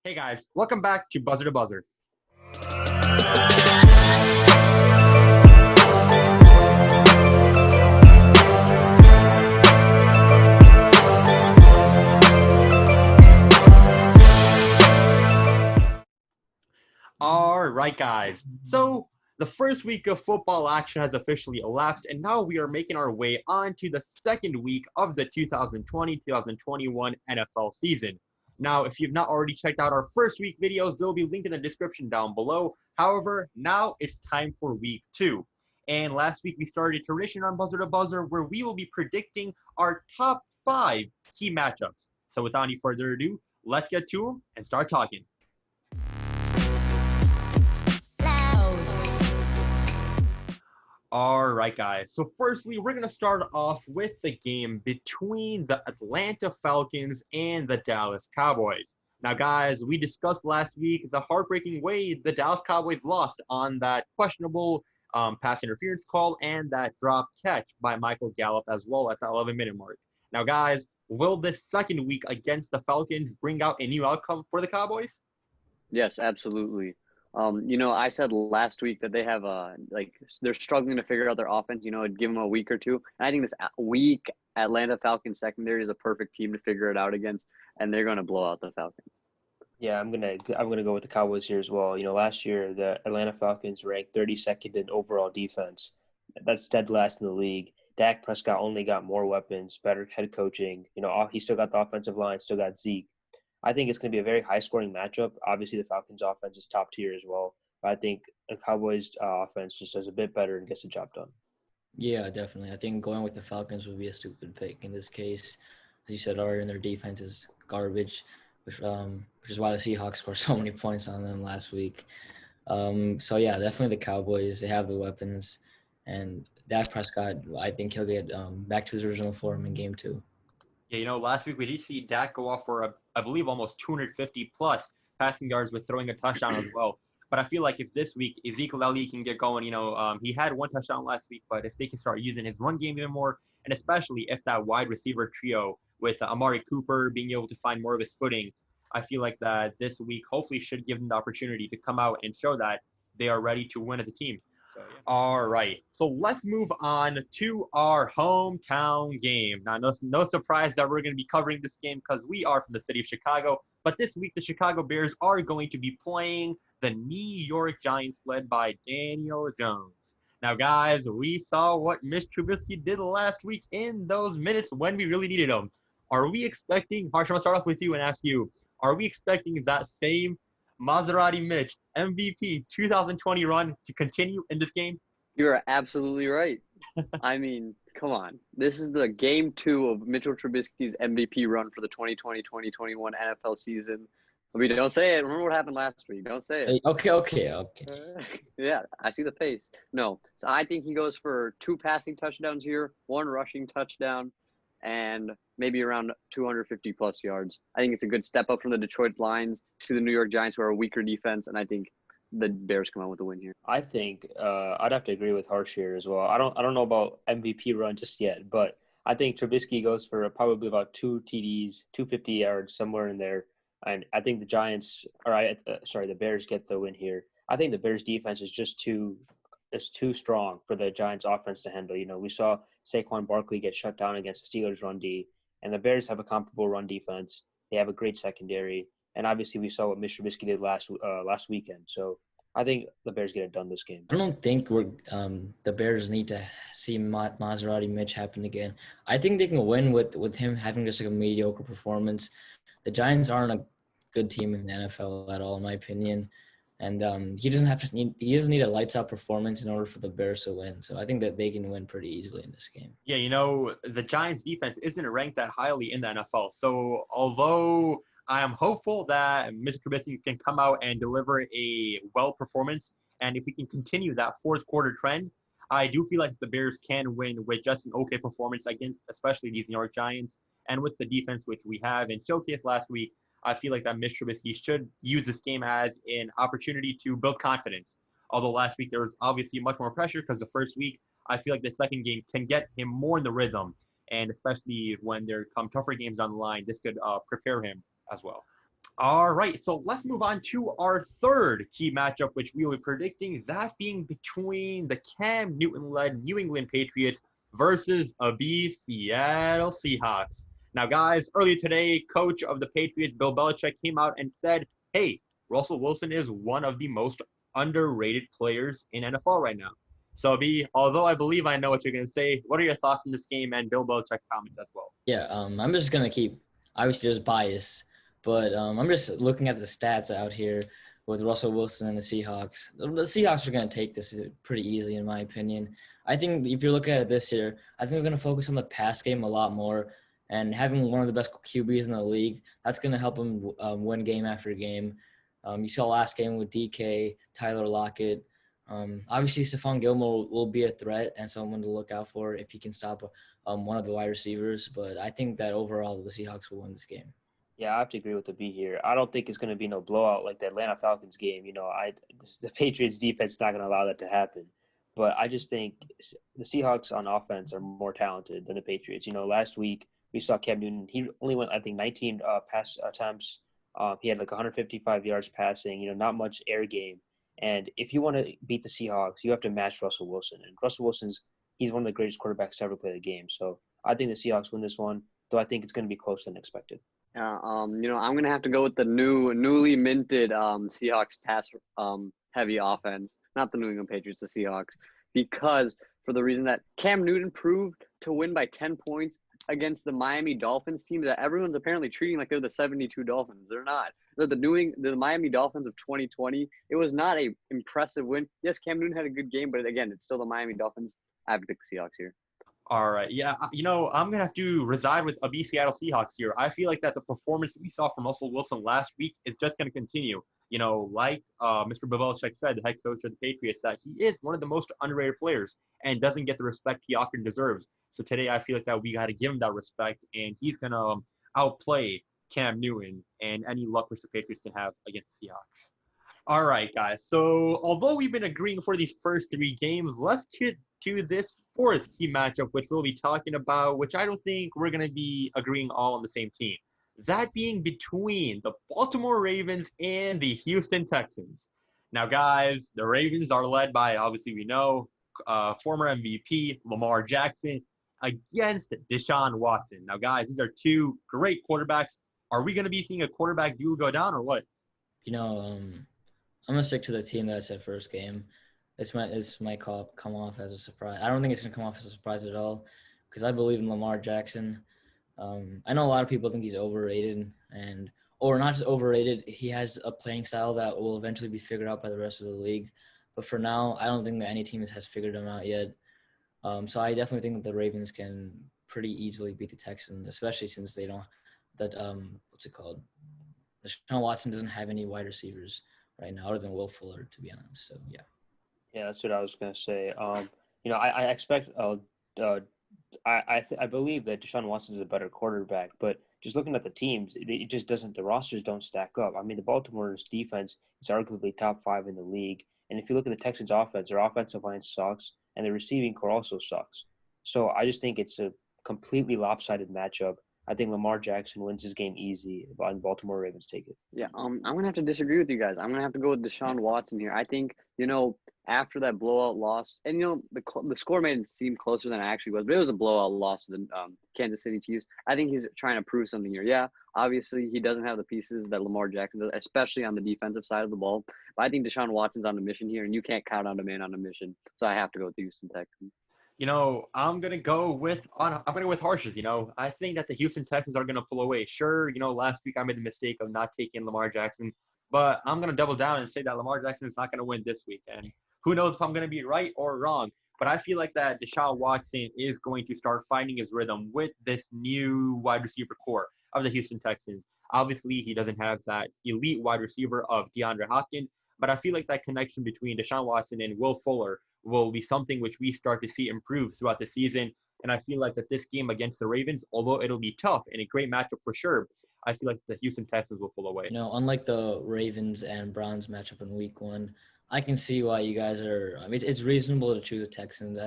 Hey guys, welcome back to Buzzer to Buzzer. All right, guys. So the first week of football action has officially elapsed, and now we are making our way on to the second week of the 2020-2021 NFL season. Now, if you've not already checked out our first week videos, they'll be linked in the description down below. However, now it's time for week two. And last week we started a tradition on Buzzer to Buzzer where we will be predicting our top 5 key matchups. So without any further ado, let's get to them and start talking. All right, guys. So firstly, we're going to start off with the game between the Atlanta Falcons and the Dallas Cowboys. Now, guys, we discussed last week the heartbreaking way the Dallas Cowboys lost on that questionable pass interference call and that drop catch by Michael Gallup as well at the 11-minute mark. Now, guys, will this second week against the Falcons bring out a new outcome for the Cowboys? Yes, absolutely. I said last week that they have they're struggling to figure out their offense. It'd give them a week or two. And I think this week Atlanta Falcons secondary is a perfect team to figure it out against, and they're going to blow out the Falcons. Yeah, I'm gonna go with the Cowboys here as well. Last year the Atlanta Falcons ranked 32nd in overall defense. That's dead last in the league. Dak Prescott only got more weapons, better head coaching. He still got the offensive line, still got Zeke. I think it's going to be a very high-scoring matchup. Obviously, the Falcons' offense is top tier as well. But I think the Cowboys' offense just does a bit better and gets the job done. Yeah, definitely. I think going with the Falcons would be a stupid pick in this case. As you said already, their defense is garbage, which is why the Seahawks scored so many points on them last week. So, yeah, definitely the Cowboys. They have the weapons. And Dak Prescott, I think he'll get back to his original form in game 2. Yeah, last week we did see Dak go off for, I believe, almost 250-plus passing yards with throwing a touchdown as well. But I feel like if this week Ezekiel Elliott can get going, he had one touchdown last week, but if they can start using his run game even more, and especially if that wide receiver trio with Amari Cooper being able to find more of his footing, I feel like that this week hopefully should give them the opportunity to come out and show that they are ready to win as a team. So, yeah. All right, so let's move on to our hometown game. Now, no surprise that we're going to be covering this game because we are from the city of Chicago. But this week, the Chicago Bears are going to be playing the New York Giants led by Daniel Jones. Now, guys, we saw what Mitch Trubisky did last week in those minutes when we really needed him. Are we expecting, Harsh, I'm going to start off with you and ask you, are we expecting that same Maserati Mitch MVP 2020 run to continue in this game? You're absolutely right. I mean, come on. This is the game 2 of Mitchell Trubisky's MVP run for the 2020-2021 NFL season. I mean, don't say it. Remember what happened last week. Don't say it. Okay. Yeah, I see the face. No. So I think he goes for 2 passing touchdowns here, 1 rushing touchdown, and maybe around 250-plus yards. I think it's a good step up from the Detroit Lions to the New York Giants, who are a weaker defense, and I think the Bears come out with a win here. I think I'd have to agree with Harsh here as well. I don't know about MVP run just yet, but I think Trubisky goes for probably about 2 TDs, 250 yards, somewhere in there. And I think the Bears get the win here. I think the Bears defense is just too strong for the Giants offense to handle. We saw Saquon Barkley get shut down against the Steelers run D, and the Bears have a comparable run defense. They have a great secondary, and obviously we saw what Mitch Trubisky did last weekend. So I think the Bears get it done this game. I don't think the Bears need to see Maserati Mitch happen again. I think they can win with him having just like a mediocre performance. The Giants aren't a good team in the NFL at all, in my opinion. And he doesn't need a lights out performance in order for the Bears to win. So I think that they can win pretty easily in this game. Yeah, the Giants defense isn't ranked that highly in the NFL. So although I am hopeful that Mr. Trubisky can come out and deliver a well performance, and if we can continue that fourth quarter trend, I do feel like the Bears can win with just an okay performance against especially these New York Giants. And with the defense which we have and showcased last week, I feel like that Mitch Trubisky should use this game as an opportunity to build confidence. Although last week there was obviously much more pressure because the first week, I feel like the second game can get him more in the rhythm. And especially when there come tougher games on the line, this could prepare him as well. All right, so let's move on to our third key matchup, which we will be predicting, that being between the Cam Newton-led New England Patriots versus the Seattle Seahawks. Now, guys, earlier today, coach of the Patriots, Bill Belichick, came out and said, hey, Russell Wilson is one of the most underrated players in NFL right now. So, B, although I believe I know what you're going to say, what are your thoughts on this game and Bill Belichick's comments as well? Yeah, I'm just going to keep, obviously there's bias, but I'm just looking at the stats out here with Russell Wilson and the Seahawks. The Seahawks are going to take this pretty easily, in my opinion. I think if you look at it this year, I think we're going to focus on the pass game a lot more, and having one of the best QBs in the league, that's going to help them win game after game. You saw last game with DK, Tyler Lockett. Obviously, Stephon Gilmore will be a threat and someone to look out for if he can stop one of the wide receivers. But I think that overall the Seahawks will win this game. Yeah, I have to agree with the B here. I don't think it's going to be no blowout like the Atlanta Falcons game. The Patriots defense is not going to allow that to happen. But I just think the Seahawks on offense are more talented than the Patriots. Last week we saw Cam Newton. He only went, I think, 19 pass attempts. He had like 155 yards passing. Not much air game. And if you want to beat the Seahawks, you have to match Russell Wilson. And Russell he's one of the greatest quarterbacks to ever play the game. So I think the Seahawks win this one, though I think it's going to be closer than expected. I'm gonna have to go with the newly minted Seahawks pass heavy offense, not the New England Patriots, the Seahawks, because for the reason that Cam Newton proved to win by 10 points against the Miami Dolphins team that everyone's apparently treating like they're the 72 Dolphins. They're not. They're the Miami Dolphins of 2020. It was not a impressive win. Yes, Cam Newton had a good game, but again, it's still the Miami Dolphins. I have to pick the Seahawks here. All right. Yeah, I'm going to have to reside with a Seattle Seahawks here. I feel like that the performance that we saw from Russell Wilson last week is just going to continue. Like Mr. Belichick said, the head coach of the Patriots, that he is one of the most underrated players and doesn't get the respect he often deserves. So today I feel like that we got to give him that respect, and he's going to outplay Cam Newton and any luck which the Patriots can have against the Seahawks. All right, guys. So although we've been agreeing for these first three games, let's get to this fourth key matchup, which we'll be talking about, which I don't think we're going to be agreeing all on the same team. That being between the Baltimore Ravens and the Houston Texans. Now, guys, the Ravens are led by, obviously we know, former MVP Lamar Jackson against Deshaun Watson. Now, guys, these are two great quarterbacks. Are we going to be seeing a quarterback duel go down or what? I'm going to stick to the team that's at first game. This might come off as a surprise. I don't think it's going to come off as a surprise at all because I believe in Lamar Jackson. I know a lot of people think he's overrated or not just overrated. He has a playing style that will eventually be figured out by the rest of the league. But for now, I don't think that any team has figured him out yet. So I definitely think that the Ravens can pretty easily beat the Texans, especially since they don't what's it called? Deshaun Watson doesn't have any wide receivers right now other than Will Fuller, to be honest. So, yeah. Yeah, that's what I was going to say. I expect I believe that Deshaun Watson is a better quarterback, but just looking at the teams, it just doesn't – the rosters don't stack up. I mean, the Baltimore's defense is arguably top 5 in the league. And if you look at the Texans' offense, their offensive line sucks, and the receiving core also sucks. So I just think it's a completely lopsided matchup. I think Lamar Jackson wins his game easy, and Baltimore Ravens take it. Yeah, I'm going to have to disagree with you guys. I'm going to have to go with Deshaun Watson here. I think, after that blowout loss, and, the score made it seem closer than it actually was, but it was a blowout loss to the Kansas City Chiefs. I think he's trying to prove something here. Yeah, obviously he doesn't have the pieces that Lamar Jackson does, especially on the defensive side of the ball. But I think Deshaun Watson's on a mission here, and you can't count on a man on a mission. So I have to go with the Houston Texans. I'm gonna go with Harshes. I think that the Houston Texans are gonna pull away. Sure, last week I made the mistake of not taking Lamar Jackson, but I'm gonna double down and say that Lamar Jackson is not gonna win this week. And who knows if I'm gonna be right or wrong. But I feel like that Deshaun Watson is going to start finding his rhythm with this new wide receiver core of the Houston Texans. Obviously, he doesn't have that elite wide receiver of DeAndre Hopkins, but I feel like that connection between Deshaun Watson and Will Fuller will be something which we start to see improve throughout the season. And I feel like that this game against the Ravens, although it'll be tough and a great matchup for sure, I feel like the Houston Texans will pull away. Unlike the Ravens and Browns matchup in week 1, I can see why you guys are – it's reasonable to choose the Texans.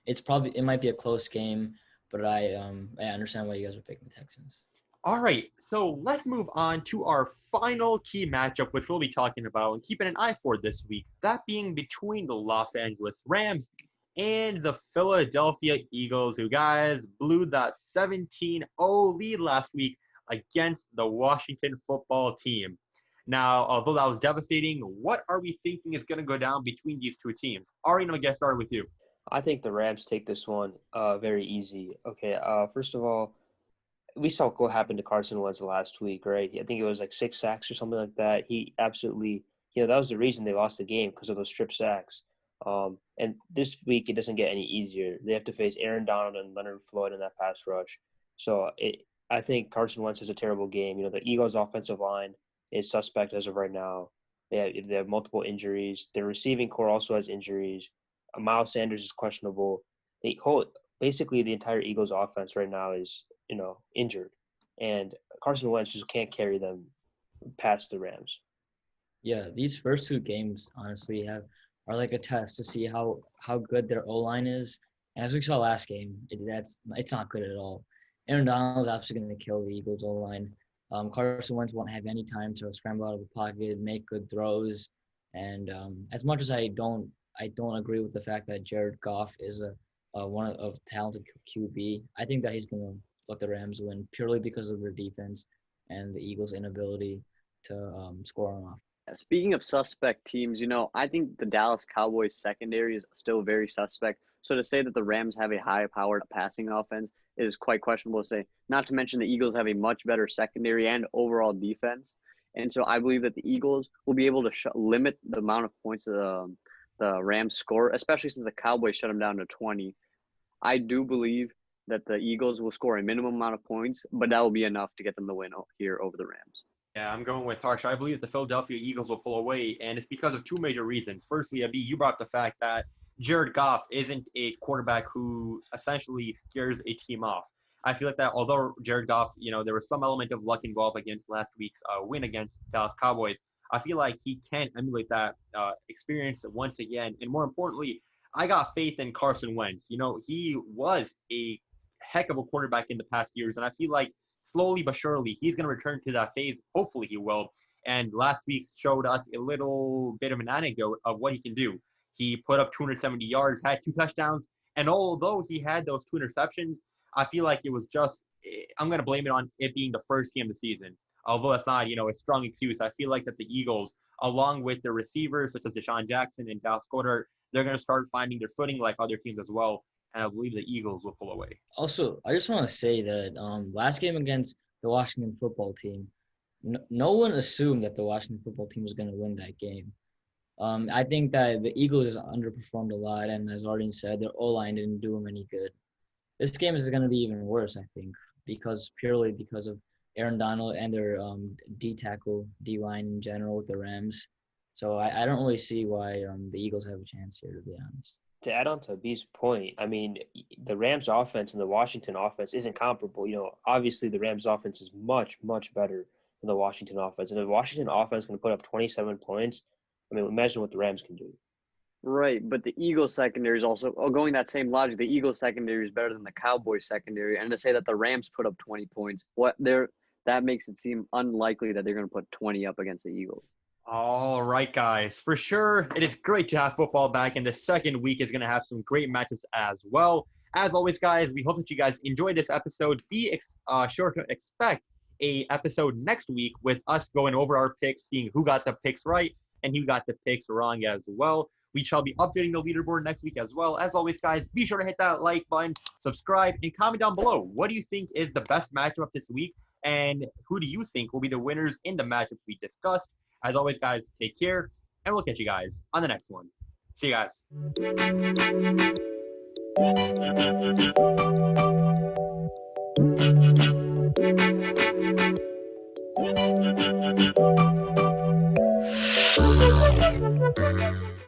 It might be a close game, but I understand why you guys are picking the Texans. All right, so let's move on to our final key matchup, which we'll be talking about and keeping an eye for this week. That being between the Los Angeles Rams and the Philadelphia Eagles, who guys blew that 17-0 lead last week against the Washington football team. Now, although that was devastating, what are we thinking is going to go down between these two teams? Ari, I'm going to get started with you. I think the Rams take this one very easy. Okay, first of all, we saw what happened to Carson Wentz last week, right? I think it was like 6 sacks or something like that. He absolutely, that was the reason they lost the game, because of those strip sacks. And this week, it doesn't get any easier. They have to face Aaron Donald and Leonard Floyd in that pass rush. So I think Carson Wentz has a terrible game. The Eagles' offensive line is suspect as of right now. They have multiple injuries. Their receiving core also has injuries. Miles Sanders is questionable. Basically, the entire Eagles' offense right now is injured, and Carson Wentz just can't carry them past the Rams. Yeah, these first two games honestly are like a test to see how good their O-line is. And as we saw last game, it's not good at all. Aaron Donald's absolutely going to kill the Eagles O-line. Carson Wentz won't have any time to scramble out of the pocket, make good throws, and as much as I don't agree with the fact that Jared Goff is one of talented QB, I think that he's going to let the Rams win purely because of their defense and the Eagles' inability to score on offense. Speaking of suspect teams, I think the Dallas Cowboys secondary is still very suspect. So to say that the Rams have a high-powered passing offense is quite questionable to say. Not to mention the Eagles have a much better secondary and overall defense. And so I believe that the Eagles will be able to limit the amount of points the Rams score, especially since the Cowboys shut them down to 20. I do believe that the Eagles will score a minimum amount of points, but that will be enough to get them the win here over the Rams. Yeah, I'm going with Harsh. I believe the Philadelphia Eagles will pull away, and it's because of two major reasons. Firstly, Abi, you brought up the fact that Jared Goff isn't a quarterback who essentially scares a team off. I feel like that although Jared Goff, there was some element of luck involved against last week's win against Dallas Cowboys, I feel like he can emulate that experience once again. And more importantly, I got faith in Carson Wentz. He was a heck of a quarterback in the past years, and I feel like slowly but surely he's going to return to that phase. Hopefully he will. And last week showed us a little bit of an anecdote of what he can do. He put up 270 yards, had 2 touchdowns, and although he had those 2 interceptions, I feel like it was just – I'm going to blame it on it being the first game of the season. Although that's not, a strong excuse. I feel like that the Eagles, along with their receivers such as Deshaun Jackson and Dallas Goedert, they're going to start finding their footing like other teams as well. And I believe the Eagles will pull away. Also, I just want to say that last game against the Washington football team, no one assumed that the Washington football team was going to win that game. I think that the Eagles underperformed a lot, and as Arden said, their O-line didn't do them any good. This game is going to be even worse, I think, purely because of Aaron Donald and their D-tackle, D-line in general with the Rams. So I don't really see why the Eagles have a chance here, to be honest. To add on to B's point, I mean, the Rams offense and the Washington offense isn't comparable. Obviously the Rams offense is much, much better than the Washington offense. And the Washington offense can put up 27 points. I mean, imagine what the Rams can do. Right, but the Eagles secondary is also going that same logic. The Eagles secondary is better than the Cowboys secondary, and to say that the Rams put up 20 points, that makes it seem unlikely that they're going to put 20 up against the Eagles. All right, guys. For sure, it is great to have football back, and the second week is going to have some great matchups as well. As always, guys, we hope that you guys enjoyed this episode. Be sure to expect a episode next week with us going over our picks, seeing who got the picks right and who got the picks wrong as well. We shall be updating the leaderboard next week as well. As always, guys, be sure to hit that like button, subscribe, and comment down below. What do you think is the best matchup this week, and who do you think will be the winners in the matchups we discussed? As always, guys, take care, and we'll catch you guys on the next one. See you guys.